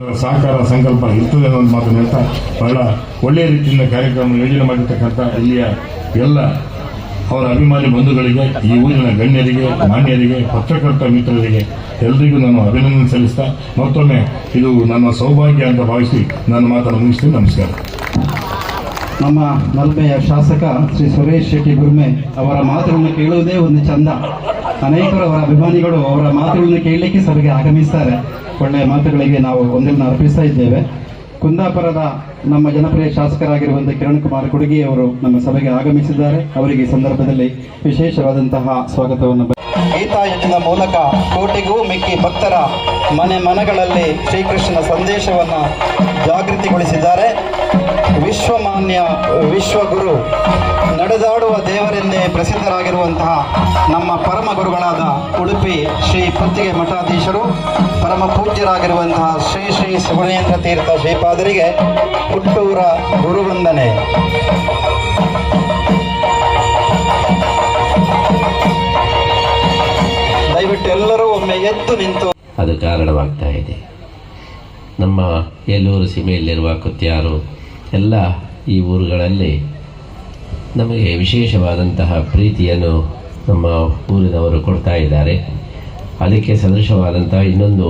ಸಹಕಾರ ಸಂಕಲ್ಪ ಇರ್ತದೆ ಅನ್ನೋ ಒಂದು ಮಾತನ್ನು ಹೇಳ್ತಾ ಬಹಳ ಒಳ್ಳೆಯ ರೀತಿಯಿಂದ ಕಾರ್ಯಕ್ರಮ ಯೋಜನೆ ಮಾಡಿರ್ತಕ್ಕಂಥ ಇಲ್ಲಿಯ ಎಲ್ಲ ಅವರ ಅಭಿಮಾನಿ ಬಂಧುಗಳಿಗೆ, ಈ ಊರಿನ ಗಣ್ಯರಿಗೆ, ಮಾನ್ಯರಿಗೆ, ಪತ್ರಕರ್ತ ಮಿತ್ರರಿಗೆ ಎಲ್ಲರಿಗೂ ನಾನು ಅಭಿನಂದನೆ ಸಲ್ಲಿಸ್ತಾ ಮತ್ತೊಮ್ಮೆ ಇದು ನನ್ನ ಸೌಭಾಗ್ಯ ಅಂತ ಭಾವಿಸಿ ನನ್ನ ಮಾತನ್ನು ಮುಗಿಸ್ತೀನಿ. ನಮಸ್ಕಾರ. ನಮ್ಮ ಮಲ್ಪೆಯ ಶಾಸಕ ಶ್ರೀ ಸುರೇಶ್ ಶೆಟ್ಟಿ ಗುರ್ಮೆ ಅವರ ಮಾತುಗಳನ್ನು ಕೇಳುವುದೇ ಒಂದು ಚಂದ. ಅನೇಕರು ಅವರ ಅಭಿಮಾನಿಗಳು ಅವರ ಮಾತುಗಳನ್ನು ಕೇಳಲಿಕ್ಕೆ ಸಭೆಗೆ ಆಗಮಿಸ್ತಾರೆ. ಒಳ್ಳೆಯ ಮಾತುಗಳಿಗೆ ನಾವು ಒಂದನ್ನು ಅರ್ಪಿಸ್ತಾ ಇದ್ದೇವೆ. ಕುಂದಾಪುರದ ನಮ್ಮ ಜನಪ್ರಿಯ ಶಾಸಕರಾಗಿರುವಂತಹ ಕಿರಣ್ ಕುಮಾರ್ ಕುಡುಗಿ ಅವರು ನಮ್ಮ ಸಭೆಗೆ ಆಗಮಿಸಿದ್ದಾರೆ. ಅವರಿಗೆ ಈ ಸಂದರ್ಭದಲ್ಲಿ ವಿಶೇಷವಾದಂತಹ ಸ್ವಾಗತವನ್ನು ಗೀತಾಯುಧದ ಮೂಲಕ ಕೋಟಿಗೂ ಮಿಕ್ಕಿ ಭಕ್ತರ ಮನೆಗಳಲ್ಲಿ ಶ್ರೀಕೃಷ್ಣನ ಸಂದೇಶವನ್ನು ಜಾಗೃತಿಗೊಳಿಸಿದ್ದಾರೆ. ವಿಶ್ವಮಾನ್ಯ ವಿಶ್ವಗುರು ನಡೆದಾಡುವ ದೇವರೆಂದೇ ಪ್ರಸಿದ್ಧರಾಗಿರುವಂತಹ ನಮ್ಮ ಪರಮ ಗುರುಗಳಾದ ಉಡುಪಿ ಶ್ರೀ ಪುತ್ತಿಗೆ ಮಠಾಧೀಶರು, ಪರಮ ಪೂಜ್ಯರಾಗಿರುವಂತಹ ಶ್ರೀ ಶ್ರೀ ಸುಗುಣೇಂದ್ರ ತೀರ್ಥ ಶ್ರೀಪಾದರಿಗೆ ಹುಟ್ಟೂರ ಗುರುವಂದನೆ. ದಯವಿಟ್ಟು ಎಲ್ಲರೂ ಒಮ್ಮೆ ಎದ್ದು ನಿಂತು ಅದು ಕಾರಣವಾಗ್ತಾ ಇದೆ. ನಮ್ಮ ಎಲ್ಲೂರು ಸೀಮೆಯಲ್ಲಿರುವ ಕುತ್ಯಾರು ಎಲ್ಲ ಈ ಊರುಗಳಲ್ಲಿ ನಮಗೆ ವಿಶೇಷವಾದಂತಹ ಪ್ರೀತಿಯನ್ನು ನಮ್ಮ ಊರಿನವರು ಕೊಡ್ತಾ ಇದ್ದಾರೆ. ಅದಕ್ಕೆ ಸದೃಶವಾದಂತಹ ಇನ್ನೊಂದು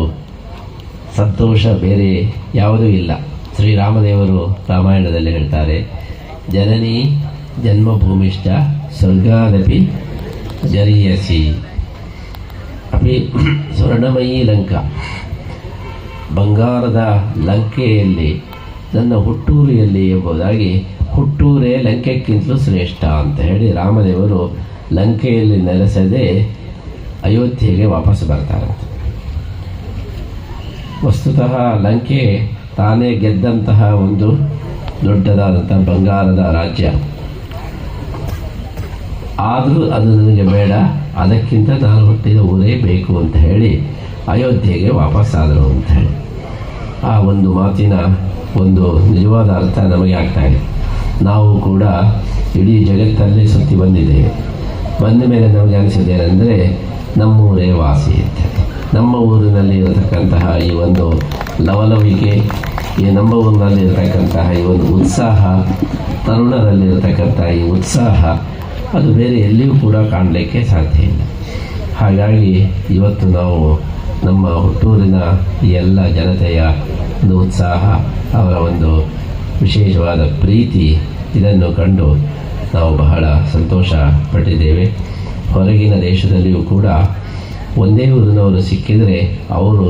ಸಂತೋಷ ಬೇರೆ ಯಾವುದೂ ಇಲ್ಲ. ಶ್ರೀರಾಮದೇವರು ರಾಮಾಯಣದಲ್ಲಿ ಹೇಳ್ತಾರೆ, ಜನನಿ ಜನ್ಮಭೂಮಿಶ್ಚ ಸ್ವರ್ಗಾದಪಿ ಜರಿಯಸಿ ಅಪಿ ಸ್ವರ್ಣಮಯೀ ಲಂಕಾ, ಬಂಗಾರದ ಲಂಕೆಯಲ್ಲಿ ನನ್ನ ಹುಟ್ಟೂರಿಯಲ್ಲಿ ಎಂಬುದಾಗಿ ಹುಟ್ಟೂರೇ ಲಂಕೆಗಿಂತಲೂ ಶ್ರೇಷ್ಠ ಅಂತ ಹೇಳಿ ರಾಮದೇವರು ಲಂಕೆಯಲ್ಲಿ ನೆಲೆಸದೆ ಅಯೋಧ್ಯೆಗೆ ವಾಪಸ್ ಬರ್ತಾರಂತೆ. ವಸ್ತುತಃ ಲಂಕೆ ತಾನೇ ಗೆದ್ದಂತಹ ಒಂದು ದೊಡ್ಡದಾದಂತಹ ಬಂಗಾರದ ರಾಜ್ಯ. ಆದರೂ ಅದು ನನಗೆ ಬೇಡ, ಅದಕ್ಕಿಂತ ನಾನು ಹುಟ್ಟಿದ ಊರೇ ಬೇಕು ಅಂತ ಹೇಳಿ ಅಯೋಧ್ಯೆಗೆ ವಾಪಸ್ಸಾದರು ಅಂತ ಹೇಳಿ ಆ ಒಂದು ಮಾತಿನ ಒಂದು ನಿಜವಾದ ಅರ್ಥ ನಮಗೆ ಆಗ್ತಾ ಇದೆ. ನಾವು ಕೂಡ ಇಡೀ ಜಗತ್ತಲ್ಲಿ ಸುತ್ತಿ ಬಂದಿದ್ದೇವೆ. ಬಂದ ಮೇಲೆ ನಮಗೆ ಅನಿಸಿದ್ದೇನೆಂದರೆ ನಮ್ಮೂರೇ ವಾಸಿ ಅಂತ. ನಮ್ಮ ಊರಿನಲ್ಲಿ ಇರತಕ್ಕಂತಹ ಈ ಒಂದು ಲವಲವಿಕೆ, ಈ ನಮ್ಮ ಊರಿನಲ್ಲಿ ಇರತಕ್ಕಂತಹ ಈ ಒಂದು ಉತ್ಸಾಹ, ತರುಣರಲ್ಲಿರತಕ್ಕಂತಹ ಈ ಉತ್ಸಾಹ ಅದು ಬೇರೆ ಎಲ್ಲಿಯೂ ಕೂಡ ಕಾಣಲಿಕ್ಕೆ ಸಾಧ್ಯ ಇಲ್ಲ. ಹಾಗಾಗಿ ಇವತ್ತು ನಾವು ನಮ್ಮ ಹುಟ್ಟೂರಿನ ಈ ಎಲ್ಲ ಜನತೆಯ ಒಂದು ಉತ್ಸಾಹ, ಅವರ ಒಂದು ವಿಶೇಷವಾದ ಪ್ರೀತಿ ಇದನ್ನು ಕಂಡು ನಾವು ಬಹಳ ಸಂತೋಷ ಪಟ್ಟಿದ್ದೇವೆ. ಹೊರಗಿನ ದೇಶದಲ್ಲಿಯೂ ಕೂಡ ಒಂದೇ ಊರಿನವರು ಸಿಕ್ಕಿದರೆ ಅವರು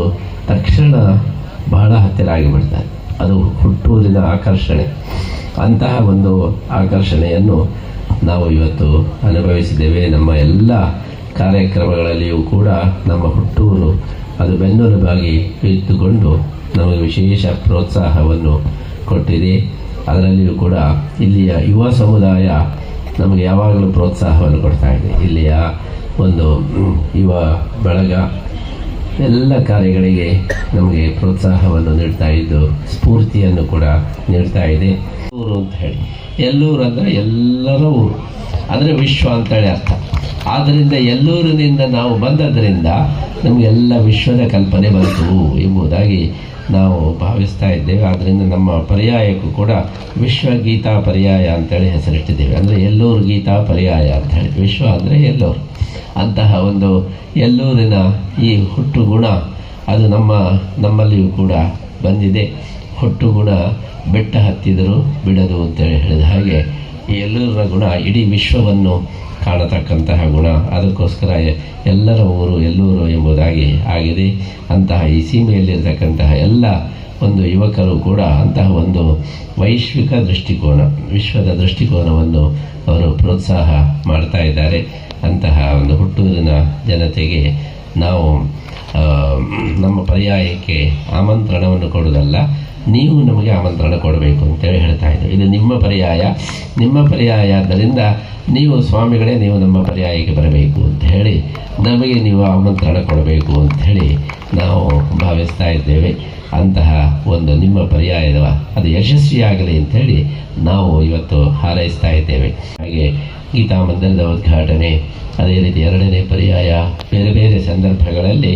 ತಕ್ಷಣ ಬಹಳ ಹತ್ತಿರ ಆಗಿಬಿಡ್ತಾರೆ. ಅದು ಹುಟ್ಟೂರಿನ ಆಕರ್ಷಣೆ. ಅಂತಹ ಒಂದು ಆಕರ್ಷಣೆಯನ್ನು ನಾವು ಇವತ್ತು ಅನುಭವಿಸಿದ್ದೇವೆ. ನಮ್ಮ ಎಲ್ಲ ಕಾರ್ಯಕ್ರಮಗಳಲ್ಲಿಯೂ ಕೂಡ ನಮ್ಮ ಹುಟ್ಟೂರು ಅದು ಬೆನ್ನೆಲುಬಾಗಿ ಇಟ್ಟುಕೊಂಡು ನಮಗೆ ವಿಶೇಷ ಪ್ರೋತ್ಸಾಹವನ್ನು ಕೊಟ್ಟಿದೆ. ಅದರಲ್ಲಿಯೂ ಕೂಡ ಇಲ್ಲಿಯ ಯುವ ಸಮುದಾಯ ನಮಗೆ ಯಾವಾಗಲೂ ಪ್ರೋತ್ಸಾಹವನ್ನು ಕೊಡ್ತಾ ಇದೆ. ಇಲ್ಲಿಯ ಒಂದು ಯುವ ಬಳಗ ಎಲ್ಲ ಕಾರ್ಯಗಳಿಗೆ ನಮಗೆ ಪ್ರೋತ್ಸಾಹವನ್ನು ನೀಡ್ತಾ ಇದ್ದು ಸ್ಫೂರ್ತಿಯನ್ನು ಕೂಡ ನೀಡ್ತಾ ಇದೆ. ಊರು ಅಂತ ಹೇಳಿ, ಎಲ್ಲೂರು ಅಂದರೆ ಎಲ್ಲರ ಊರು, ಅಂದರೆ ವಿಶ್ವ ಅಂತೇಳಿ ಅರ್ಥ. ಆದ್ದರಿಂದ ಎಲ್ಲೂರಿನಿಂದ ನಾವು ಬಂದದ್ದರಿಂದ ನಮಗೆಲ್ಲ ವಿಶ್ವದ ಕಲ್ಪನೆ ಬಂತು ಎಂಬುದಾಗಿ ನಾವು ಭಾವಿಸ್ತಾ ಇದ್ದೇವೆ. ಆದ್ದರಿಂದ ನಮ್ಮ ಪರ್ಯಾಯಕ್ಕೂ ಕೂಡ ವಿಶ್ವ ಗೀತಾ ಪರ್ಯಾಯ ಅಂತೇಳಿ ಹೆಸರಿಟ್ಟಿದ್ದೇವೆ. ಅಂದರೆ ಎಲ್ಲೂರು ಗೀತಾ ಪರ್ಯಾಯ ಅಂಥೇಳಿ, ವಿಶ್ವ ಅಂದರೆ ಎಲ್ಲೂರು. ಅಂತಹ ಒಂದು ಎಲ್ಲೂರಿನ ಈ ಹುಟ್ಟು ಗುಣ ಅದು ನಮ್ಮಲ್ಲಿಯೂ ಕೂಡ ಬಂದಿದೆ. ಹುಟ್ಟು ಗುಣ ಬೆಟ್ಟ ಹತ್ತಿದರೂ ಬಿಡದು ಅಂತೇಳಿ ಹೇಳಿದ ಹಾಗೆ ಈ ಎಲ್ಲೂರಿನ ಗುಣ ಇಡೀ ವಿಶ್ವವನ್ನು ಕಾಣತಕ್ಕಂತಹ ಗುಣ. ಅದಕ್ಕೋಸ್ಕರ ಎಲ್ಲರ ಊರು ಎಲ್ಲೂರು ಎಂಬುದಾಗಿ ಆಗಿದೆ. ಅಂತಹ ಈ ಸೀಮೆಯಲ್ಲಿರ್ತಕ್ಕಂತಹ ಎಲ್ಲ ಒಂದು ಯುವಕರು ಕೂಡ ಅಂತಹ ಒಂದು ವೈಶ್ವಿಕ ದೃಷ್ಟಿಕೋನ, ವಿಶ್ವದ ದೃಷ್ಟಿಕೋನವನ್ನು ಅವರು ಪ್ರೋತ್ಸಾಹ ಮಾಡ್ತಾ ಇದ್ದಾರೆ. ಅಂತಹ ಒಂದು ಹುಟ್ಟೂರಿನ ಜನತೆಗೆ ನಾವು ನಮ್ಮ ಪರ್ಯಾಯಕ್ಕೆ ಆಮಂತ್ರಣವನ್ನು ಕೊಡುವುದಲ್ಲ, ನೀವು ನಮಗೆ ಆಮಂತ್ರಣ ಕೊಡಬೇಕು ಅಂತೇಳಿ ಹೇಳ್ತಾ ಇದ್ದೀವಿ. ಇದು ನಿಮ್ಮ ಪರ್ಯಾಯ ಆದ್ದರಿಂದ ನೀವು ಸ್ವಾಮಿಗಳೇ ನೀವು ನಮ್ಮ ಪರ್ಯಾಯಕ್ಕೆ ಬರಬೇಕು ಅಂತ ಹೇಳಿ ನಮಗೆ ನೀವು ಆಮಂತ್ರಣ ಕೊಡಬೇಕು ಅಂತ ಹೇಳಿ ನಾವು ಭಾವಿಸ್ತಾ ಇದ್ದೇವೆ. ಅಂತಹ ಒಂದು ನಿಮ್ಮ ಪರ್ಯಾಯದ ಅದು ಯಶಸ್ವಿಯಾಗಲಿ ಅಂಥೇಳಿ ನಾವು ಇವತ್ತು ಹಾರೈಸ್ತಾ ಇದ್ದೇವೆ. ಹಾಗೆ ಗೀತಾ ಮಂದಿರದ ಉದ್ಘಾಟನೆ, ಅದೇ ರೀತಿ 2ನೇ ಪರ್ಯಾಯ, ಬೇರೆ ಬೇರೆ ಸಂದರ್ಭಗಳಲ್ಲಿ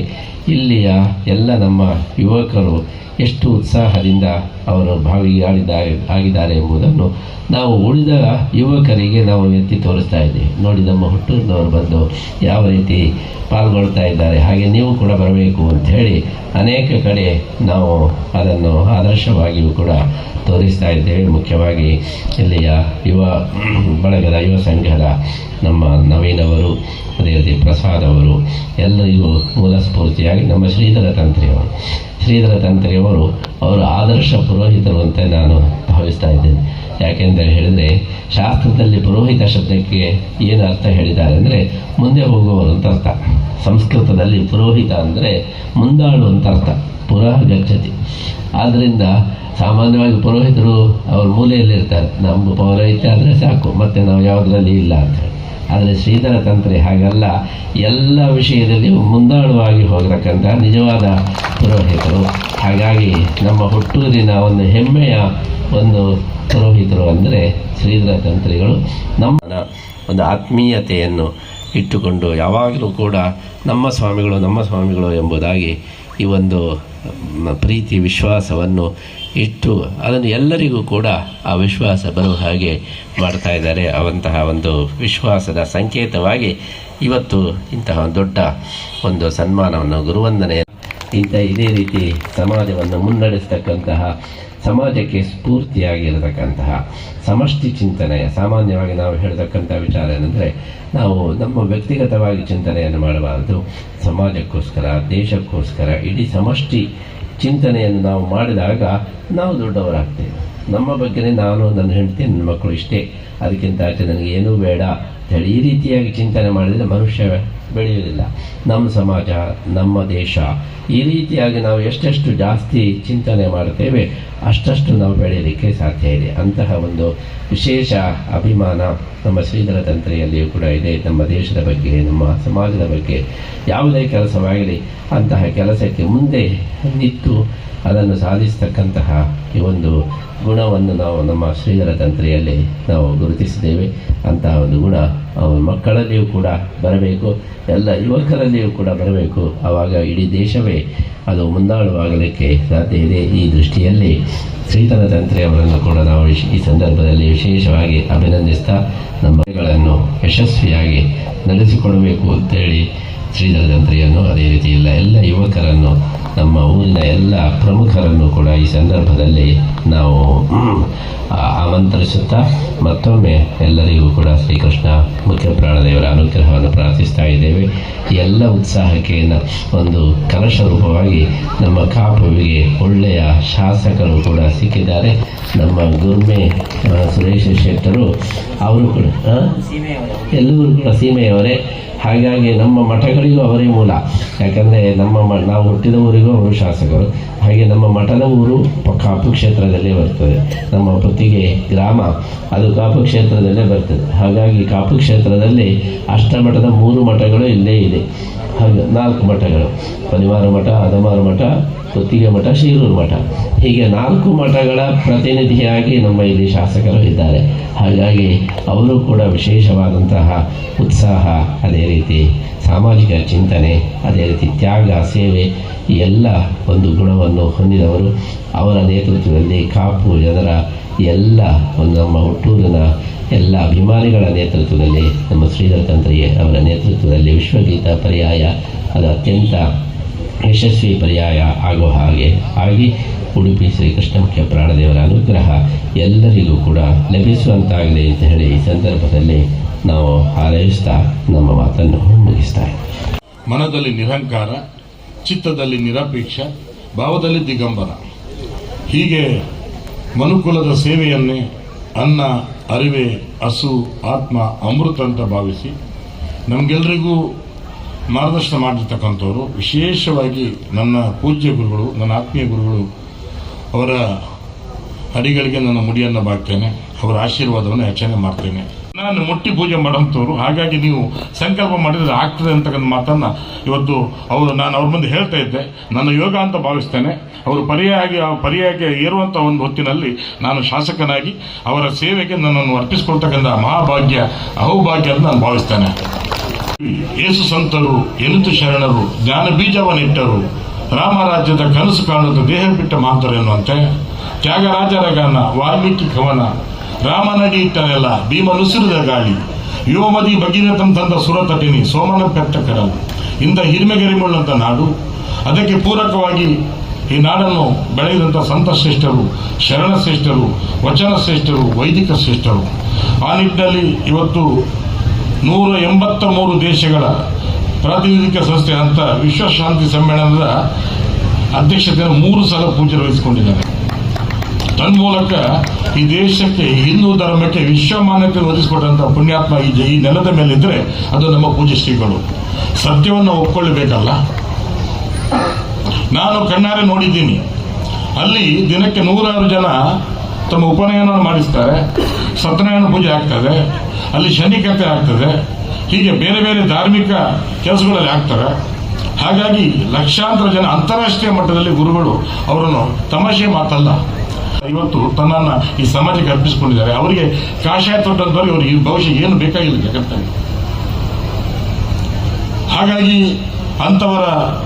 ಇಲ್ಲಿಯ ಎಲ್ಲ ನಮ್ಮ ಯುವಕರು ಎಷ್ಟು ಉತ್ಸಾಹದಿಂದ ಅವರು ಆಗಿದ್ದಾರೆ ಎಂಬುದನ್ನು ನಾವು ಉಳಿದ ಯುವಕರಿಗೆ ನಾವು ಎತ್ತಿ ತೋರಿಸ್ತಾ ಇದ್ದೀವಿ. ನೋಡಿ, ನಮ್ಮ ಹುಟ್ಟೂರಿನವರು ಬಂದು ಯಾವ ರೀತಿ ಪಾಲ್ಗೊಳ್ತಾ ಇದ್ದಾರೆ, ಹಾಗೆ ನೀವು ಕೂಡ ಬರಬೇಕು ಅಂತ ಹೇಳಿ ಅನೇಕ ಕಡೆ ನಾವು ಅದನ್ನು ಆದರ್ಶವಾಗಿಯೂ ಕೂಡ ತೋರಿಸ್ತಾ ಇದ್ದೇವೆ. ಮುಖ್ಯವಾಗಿ ಇಲ್ಲಿಯ ಯುವ ಬಳಗದ ಯುವ ಸಂಘದ ನಮ್ಮ ನವೀನ್ ಅವರು, ಅದೇ ರೀತಿ ಪ್ರಸಾದ್ ಅವರು, ಎಲ್ಲರಿಗೂ ಮೂಲ ಸ್ಫೂರ್ತಿಯಾಗಿ ನಮ್ಮ ಶ್ರೀಧರ ತಂತ್ರಿಯವರು ಅವರು ಆದರ್ಶ ಪುರೋಹಿತರು ಅಂತ ನಾನು ಭಾವಿಸ್ತಾ ಇದ್ದೇನೆ. ಯಾಕೆಂತ ಹೇಳಿದರೆ, ಶಾಸ್ತ್ರದಲ್ಲಿ ಪುರೋಹಿತ ಶಬ್ದಕ್ಕೆ ಏನು ಅರ್ಥ ಹೇಳಿದ್ದಾರೆ ಅಂದರೆ ಮುಂದೆ ಹೋಗುವವರು ಅಂತ ಅರ್ಥ. ಸಂಸ್ಕೃತದಲ್ಲಿ ಪುರೋಹಿತ ಅಂದರೆ ಮುಂದಾಳು ಅಂತ ಅರ್ಥ, ಪುರಃ ಗಚ್ಚತಿ. ಆದ್ದರಿಂದ ಸಾಮಾನ್ಯವಾಗಿ ಪುರೋಹಿತರು ಅವ್ರ ಮೂಲೆಯಲ್ಲಿರ್ತಾರೆ, ನಮ್ಗೆ ಪೌರೋಹಿತ್ಯ ಆದರೆ ಸಾಕು, ಮತ್ತು ನಾವು ಯಾವುದರಲ್ಲಿ ಇಲ್ಲ ಅಂತ ಹೇಳಿ. ಆದರೆ ಶ್ರೀಧರ ತಂತ್ರಿ ಹಾಗಲ್ಲ, ಎಲ್ಲ ವಿಷಯದಲ್ಲಿ ಮುಂದಾಳುವಾಗಿ ಹೋಗತಕ್ಕಂಥ ನಿಜವಾದ ಪುರೋಹಿತರು. ಹಾಗಾಗಿ ನಮ್ಮ ಹುಟ್ಟೂರಿನ ಒಂದು ಹೆಮ್ಮೆಯ ಒಂದು ಪುರೋಹಿತರು ಅಂದರೆ ಶ್ರೀಧರ ತಂತ್ರಿಗಳು. ನಮ್ಮ ಒಂದು ಆತ್ಮೀಯತೆಯನ್ನು ಇಟ್ಟುಕೊಂಡು ಯಾವಾಗಲೂ ಕೂಡ ನಮ್ಮ ಸ್ವಾಮಿಗಳು ಎಂಬುದಾಗಿ ಈ ಒಂದು ಪ್ರೀತಿ ವಿಶ್ವಾಸವನ್ನು ಇಟ್ಟು ಅದನ್ನು ಎಲ್ಲರಿಗೂ ಕೂಡ ಆ ವಿಶ್ವಾಸ ಬರುವ ಹಾಗೆ ಮಾಡ್ತಾ ಇದ್ದಾರೆ. ಅವಂತಹ ಒಂದು ವಿಶ್ವಾಸದ ಸಂಕೇತವಾಗಿ ಇವತ್ತು ಇಂತಹ ದೊಡ್ಡ ಒಂದು ಸನ್ಮಾನವನ್ನು, ಗುರುವಂದನೆ, ಇದೇ ರೀತಿ ಸಮಾಜವನ್ನು ಮುನ್ನಡೆಸ್ತಕ್ಕಂತಹ, ಸಮಾಜಕ್ಕೆ ಸ್ಫೂರ್ತಿಯಾಗಿರತಕ್ಕಂತಹ ಸಮಷ್ಟಿ ಚಿಂತನೆಯ, ಸಾಮಾನ್ಯವಾಗಿ ನಾವು ಹೇಳ್ತಕ್ಕಂಥ ವಿಚಾರ ಏನಂದರೆ, ನಾವು ನಮ್ಮ ವ್ಯಕ್ತಿಗತವಾಗಿ ಚಿಂತನೆಯನ್ನು ಮಾಡಬಾರದು, ಸಮಾಜಕ್ಕೋಸ್ಕರ, ದೇಶಕ್ಕೋಸ್ಕರ ಇಡೀ ಸಮಷ್ಟಿ ಚಿಂತನೆಯನ್ನು ನಾವು ಮಾಡಿದಾಗ ನಾವು ದೊಡ್ಡವರಾಗ್ತೇವೆ. ನಮ್ಮ ಬಗ್ಗೆನೇ ನಾನು, ನನ್ನ ಹೆಂಡತಿ, ನನ್ನ ಮಕ್ಕಳು ಇಷ್ಟೇ, ಅದಕ್ಕಿಂತ ಆಚೆ ನನಗೆ ಏನೂ ಬೇಡ ಹೇಳಿ ಈ ರೀತಿಯಾಗಿ ಚಿಂತನೆ ಮಾಡಿದರೆ ಮನುಷ್ಯ ಬೆಳೆಯುವುದಿಲ್ಲ. ನಮ್ಮ ಸಮಾಜ, ನಮ್ಮ ದೇಶ, ಈ ರೀತಿಯಾಗಿ ನಾವು ಎಷ್ಟೆಷ್ಟು ಜಾಸ್ತಿ ಚಿಂತನೆ ಮಾಡ್ತೇವೆ ಅಷ್ಟಷ್ಟು ನಾವು ಬೆಳೆಯಲಿಕ್ಕೆ ಸಾಧ್ಯ ಇದೆ. ಅಂತಹ ಒಂದು ವಿಶೇಷ ಅಭಿಮಾನ ನಮ್ಮ ಶ್ರೀಧರ ತಂತ್ರಿಯಲ್ಲಿಯೂ ಕೂಡ ಇದೆ. ನಮ್ಮ ದೇಶದ ಬಗ್ಗೆ, ನಮ್ಮ ಸಮಾಜದ ಬಗ್ಗೆ ಯಾವುದೇ ಕೆಲಸವಾಗಲಿ ಅಂತಹ ಕೆಲಸಕ್ಕೆ ಮುಂದೆ ನಿಂತು ಅದನ್ನು ಸಾಧಿಸ್ತಕ್ಕಂತಹ ಈ ಒಂದು ಗುಣವನ್ನು ನಾವು ನಮ್ಮ ಶ್ರೀಧರ ತಂತ್ರಿಯಲ್ಲಿ ನಾವು ಗುರುತಿಸಿದ್ದೇವೆ. ಅಂತಹ ಒಂದು ಗುಣ ಮಕ್ಕಳಲ್ಲಿಯೂ ಕೂಡ ಬರಬೇಕು, ಎಲ್ಲ ಯುವಕರಲ್ಲಿಯೂ ಕೂಡ ಬರಬೇಕು. ಆವಾಗ ಇಡೀ ದೇಶವೇ ಅದು ಮುಂದಾಳುವಾಗಲಿಕ್ಕೆ ಸಾಧ್ಯ ಇದೆ. ಈ ದೃಷ್ಟಿಯಲ್ಲಿ ಶ್ರೀಧರ ತಂತ್ರಿಯವರನ್ನು ಕೂಡ ನಾವು ಈ ಸಂದರ್ಭದಲ್ಲಿ ವಿಶೇಷವಾಗಿ ಅಭಿನಂದಿಸ್ತಾ ನಮ್ಮಗಳನ್ನು ಯಶಸ್ವಿಯಾಗಿ ನಡೆಸಿಕೊಡಬೇಕು ಅಂತೇಳಿ ಶ್ರೀಧರ ತಂತ್ರಿಯನ್ನು, ಅದೇ ರೀತಿ ಎಲ್ಲ ಯುವಕರನ್ನು, ನಮ್ಮ ಊರಿನ ಎಲ್ಲ ಪ್ರಮುಖರನ್ನು ಕೂಡ ಈ ಸಂದರ್ಭದಲ್ಲಿ ನಾವು ಆಮಂತ್ರಿಸುತ್ತಾ ಮತ್ತೊಮ್ಮೆ ಎಲ್ಲರಿಗೂ ಕೂಡ ಶ್ರೀಕೃಷ್ಣ ಮುಖ್ಯ ಪ್ರಾಣದೇವರ ಅನುಗ್ರಹವನ್ನು ಪ್ರಾರ್ಥಿಸ್ತಾ ಇದ್ದೇವೆ. ಎಲ್ಲ ಉತ್ಸಾಹಕ್ಕೆ ಒಂದು ಕಲಶ ರೂಪವಾಗಿ ನಮ್ಮ ಕಾಪುವಿಗೆ ಒಳ್ಳೆಯ ಶಾಸಕರು ಕೂಡ ಸಿಕ್ಕಿದ್ದಾರೆ. ನಮ್ಮ ಗುರ್ಮೆ ಸುರೇಶ್ ಶೆಟ್ಟರು ಅವರು ಕೂಡ ಎಲ್ಲರೂ ಕೂಡ ಸೀಮೆಯವರೇ. ಹಾಗಾಗಿ ನಮ್ಮ ಮಠಗಳಿಗೂ ಅವರೇ ಮೂಲ. ಯಾಕಂದರೆ ನಾವು ಹುಟ್ಟಿದ ಊರಿಗೂ ಅವರು ಶಾಸಕರು. ಹಾಗೆ ನಮ್ಮ ಮಠದ ಊರು ಕಾಪು ಕ್ಷೇತ್ರದಲ್ಲೇ ಬರ್ತದೆ. ನಮ್ಮ ಪುತ್ತಿಗೆ ಗ್ರಾಮ ಅದು ಕಾಪು ಕ್ಷೇತ್ರದಲ್ಲೇ ಬರ್ತದೆ. ಹಾಗಾಗಿ ಕಾಪು ಕ್ಷೇತ್ರದಲ್ಲಿ ಅಷ್ಟಮಠದ 3 ಮಠಗಳು ಇಲ್ಲೇ ಇದೆ. ಹಾಗೆ 4 ಮಠಗಳು, ಪನಿವಾರ ಮಠ, ಅದಮಾರು ಮಠ, ಪುತ್ತಿಗೆ ಮಠ, ಶೀರೂರು ಮಠ, ಹೀಗೆ 4 ಮಠಗಳ ಪ್ರತಿನಿಧಿಯಾಗಿ ನಮ್ಮ ಇಲ್ಲಿ ಶಾಸಕರು ಇದ್ದಾರೆ. ಹಾಗಾಗಿ ಅವರು ಕೂಡ ವಿಶೇಷವಾದಂತಹ ಉತ್ಸಾಹ, ಅದೇ ರೀತಿ ಸಾಮಾಜಿಕ ಚಿಂತನೆ, ಅದೇ ರೀತಿ ತ್ಯಾಗ, ಸೇವೆ, ಈ ಎಲ್ಲ ಒಂದು ಗುಣವನ್ನು ಹೊಂದಿದವರು. ಅವರ ನೇತೃತ್ವದಲ್ಲಿ ಕಾಪು ಜನರ ಎಲ್ಲ ಒಂದು ನಮ್ಮ ಹುಟ್ಟೂರಿನ ಎಲ್ಲ ಅಭಿಮಾನಿಗಳ ನೇತೃತ್ವದಲ್ಲಿ, ನಮ್ಮ ಶ್ರೀಧರ ತಂತ್ರಿ ಅವರ ನೇತೃತ್ವದಲ್ಲಿ ವಿಶ್ವಗೀತ ಪರ್ಯಾಯ ಅದು ಅತ್ಯಂತ ಯಶಸ್ವಿ ಪರ್ಯಾಯ ಆಗುವ ಹಾಗೆ ಆಗಿ ಉಡುಪಿ ಶ್ರೀಕೃಷ್ಣ ಮುಖ್ಯ ಪ್ರಾಣದೇವರ ಅನುಗ್ರಹ ಎಲ್ಲರಿಗೂ ಕೂಡ ಲಭಿಸುವಂತಾಗಲಿ ಅಂತ ಹೇಳಿ ಈ ಸಂದರ್ಭದಲ್ಲಿ ನಾವು ಹಾರೈಸ್ತಾ ನಮ್ಮ ಮಾತನ್ನು ಮುಗಿಸ್ತಾ ಇದ್ದೀವಿ. ಮನದಲ್ಲಿ ನಿರಂಕಾರ, ಚಿತ್ತದಲ್ಲಿ ನಿರಪೇಕ್ಷ, ಭಾವದಲ್ಲಿ ದಿಗಂಬರ. ಹೀಗೆ ಮನುಕುಲದ ಸೇವೆಯನ್ನೇ ಅನ್ನ, ಅರಿವೆ, ಹಸು, ಆತ್ಮ, ಅಮೃತ ಅಂತ ಭಾವಿಸಿ ನಮಗೆಲ್ಲರಿಗೂ ಮಾರ್ಗದರ್ಶನ ಮಾಡಿರ್ತಕ್ಕಂಥವ್ರು, ವಿಶೇಷವಾಗಿ ನನ್ನ ಪೂಜ್ಯ ಗುರುಗಳು, ನನ್ನ ಆತ್ಮೀಯ ಗುರುಗಳು, ಅವರ ಅಡಿಗಳಿಗೆ ನನ್ನ ಮುಡಿಯನ್ನು ಬಾಗ್ತೇನೆ, ಅವರ ಆಶೀರ್ವಾದವನ್ನು ಯಾಚನೆ ಮಾಡ್ತೇನೆ. ನಾನು ಮುಟ್ಟಿ ಪೂಜೆ ಮಾಡೋಂಥವ್ರು. ಹಾಗಾಗಿ ನೀವು ಸಂಕಲ್ಪ ಮಾಡಿದರೆ ಆಗ್ತದೆ ಅಂತಕ್ಕಂಥ ಮಾತನ್ನು ಇವತ್ತು ನಾನು ಅವ್ರ ಮುಂದೆ ಹೇಳ್ತಾ ಇದ್ದೆ. ನನ್ನ ಯೋಗ ಅಂತ ಭಾವಿಸ್ತೇನೆ. ಅವರು ಪರ್ಯಾಯಕ್ಕೆ ಏರುವಂಥ ಒಂದು ಹೊತ್ತಿನಲ್ಲಿ ನಾನು ಶಾಸಕನಾಗಿ ಅವರ ಸೇವೆಗೆ ನನ್ನನ್ನು ಅರ್ಪಿಸಿಕೊಳ್ತಕ್ಕಂಥ ಮಹಾಭಾಗ್ಯ, ಅಹೋಭಾಗ್ಯ ಅಂತ ನಾನು ಭಾವಿಸ್ತೇನೆ. ಯೇಸು ಸಂತರು ಎನಿತು ಶರಣರು ಜ್ಞಾನ ಬೀಜವನ್ನಿಟ್ಟರು ರಾಮರಾಜ್ಯದ ಕನಸು ಕಾಣುವುದು ದೇಹ ಬಿಟ್ಟ ಮಾತರು ಎನ್ನುವಂತೆ ತ್ಯಾಗರಾಜರ ಗಾನ ವಾಲ್ಮೀಕಿ ಕವನ ರಾಮನಡಿ ಇಟ್ಟನೆಲ್ಲ ಭೀಮನುಸಿರಿದ ಗಾಳಿ ಯುವಮದಿ ಭಗೀರಥಂ ತಂದ ಸುರತಟಿನಿ ಸೋಮನ ಪೆತ್ತ ಕರಲು ಇಂಥ ಹಿರಿಮೆಗೆರಿಮುಳ್ಳಂತ ನಾಡು. ಅದಕ್ಕೆ ಪೂರಕವಾಗಿ ಈ ನಾಡನ್ನು ಬೆಳೆದಂಥ ಸಂತ ಶ್ರೇಷ್ಠರು, ಶರಣ ಶ್ರೇಷ್ಠರು, ವಚನ ಶ್ರೇಷ್ಠರು, ವೈದಿಕ ಶ್ರೇಷ್ಠರು. ಆ ನಿಟ್ಟಿನಲ್ಲಿ ಇವತ್ತು 183 ದೇಶಗಳ ಪ್ರಾತಿನಿಧಿಕ ಸಂಸ್ಥೆ ಅಂತ ವಿಶ್ವಶಾಂತಿ ಸಮ್ಮೇಳನದ ಅಧ್ಯಕ್ಷತೆಯನ್ನು 3 ಸಲ ಪೂಜೆ ವಹಿಸಿಕೊಂಡಿದ್ದಾರೆ. ತನ್ಮೂಲಕ ಈ ದೇಶಕ್ಕೆ ಹಿಂದೂ ಧರ್ಮಕ್ಕೆ ವಿಶ್ವಮಾನ್ಯತೆ ಒದಗಿಸಿಕೊಟ್ಟಂಥ ಪುಣ್ಯಾತ್ಮ ಈ ನೆಲದ ಮೇಲಿದ್ದರೆ ಅದು ನಮ್ಮ ಪೂಜ್ಯ ಶ್ರೀಗಳು. ಸತ್ಯವನ್ನು ಒಪ್ಕೊಳ್ಳಬೇಕಲ್ಲ. ನಾನು ಕಣ್ಣಾರೆ ನೋಡಿದ್ದೀನಿ. ಅಲ್ಲಿ ದಿನಕ್ಕೆ 100 ಜನ ತಮ್ಮ ಉಪನಯನವನ್ನು ಮಾಡಿಸ್ತಾರೆ, ಸತ್ಯನಾರಾಯಣ ಪೂಜೆ ಆಗ್ತದೆ, ಅಲ್ಲಿ ಶನಿಕತೆ ಆಗ್ತದೆ, ಹೀಗೆ ಬೇರೆ ಬೇರೆ ಧಾರ್ಮಿಕ ಕೆಲಸಗಳಲ್ಲಿ ಆಗ್ತಾರೆ. ಹಾಗಾಗಿ ಲಕ್ಷಾಂತರ ಜನ ಅಂತಾರಾಷ್ಟ್ರೀಯ ಮಟ್ಟದಲ್ಲಿ ಗುರುಗಳು ಅವರನ್ನು ತಮಾಷೆ ಮಾತಲ್ಲ, ಇವತ್ತು ತನ್ನನ್ನು ಈ ಸಮಾಜಕ್ಕೆ ಅರ್ಪಿಸಿಕೊಂಡಿದ್ದಾರೆ. ಅವರಿಗೆ ಕಾಷಾಯ ತೊಟ್ಟಂತವ್ರಿಗೆ ಅವ್ರಿಗೆ ಈ ಭವಿಷ್ಯ ಏನು ಬೇಕಾಗಿಲ್ಲ ಜಗತ್ತಲ್ಲಿ. ಹಾಗಾಗಿ ಅಂಥವರ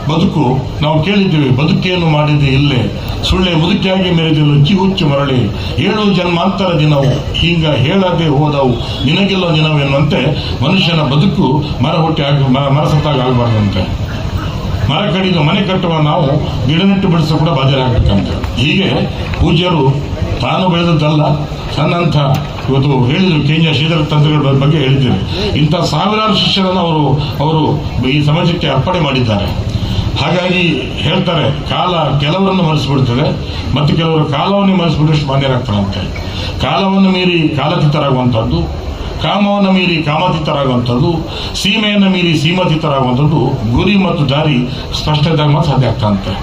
ಬದುಕು ನಾವು ಕೇಳಿದ್ದೀವಿ. ಬದುಕೇನು ಮಾಡಿದೆ ಇಲ್ಲೇ ಸುಳ್ಳೆ ಮುದುಕಿಯಾಗಿ ಮೆರೆದಿಲ್ಲ ಹುಚ್ಚು ಮರಳಿ 7 ಜನ್ಮಾಂತರ ದಿನವು ಹಿಂಗ ಹೇಳದೆ ಹೋದವು ನಿನಗೆಲ್ಲೋ ದಿನವು ಎನ್ನುವಂತೆ ಮನುಷ್ಯನ ಬದುಕು ಮರ ಹುಟ್ಟಿ ಮರ ಸತ್ತಾಗ ಆಗಬಾರ್ದಂತೆ. ಮರ ಕಡಿದು ಮನೆ ಕಟ್ಟುವ ನಾವು ಗಿಡ ನೆಟ್ಟು ಬಿಡಿಸೋ ಕೂಡ ಬಾಧ್ಯರಾಗಬೇಕಂತ. ಹೀಗೆ ಪೂಜ್ಯರು ತಾನು ಬೆಳೆದದ್ದಲ್ಲ, ತನ್ನಂಥ ಇವತ್ತು ಹೇಳಿದರು ಕೇಂದ್ರ ಶ್ರೀಧರ ತಂತ್ರಗಳ ಬಗ್ಗೆ ಹೇಳಿದ್ದಾರೆ. ಇಂಥ ಸಾವಿರಾರು ಶಿಷ್ಯರನ್ನು ಅವರು ಈ ಸಮಾಜಕ್ಕೆ ಅರ್ಪಣೆ ಮಾಡಿದ್ದಾರೆ. ಹಾಗಾಗಿ ಹೇಳ್ತಾರೆ, ಕಾಲ ಕೆಲವರನ್ನು ಮರೆಸಿಬಿಡ್ತದೆ ಮತ್ತು ಕೆಲವರು ಕಾಲವನ್ನು ಮರೆಸಿಬಿಟ್ಟಷ್ಟು ಮಾನ್ಯರಾಗ್ತಾರಂತೆ. ಕಾಲವನ್ನು ಮೀರಿ ಕಾಲತೀತರಾಗುವಂಥದ್ದು, ಕಾಮವನ್ನು ಮೀರಿ ಕಾಮಾತೀತರಾಗುವಂಥದ್ದು, ಸೀಮೆಯನ್ನು ಮೀರಿ ಸೀಮಾತೀತರಾಗುವಂಥದ್ದು, ಗುರಿ ಮತ್ತು ದಾರಿ ಸ್ಪಷ್ಟತೆಯಾಗಿ ಮಾತ್ರ ಸಾಧ್ಯ ಆಗ್ತಂತೆ.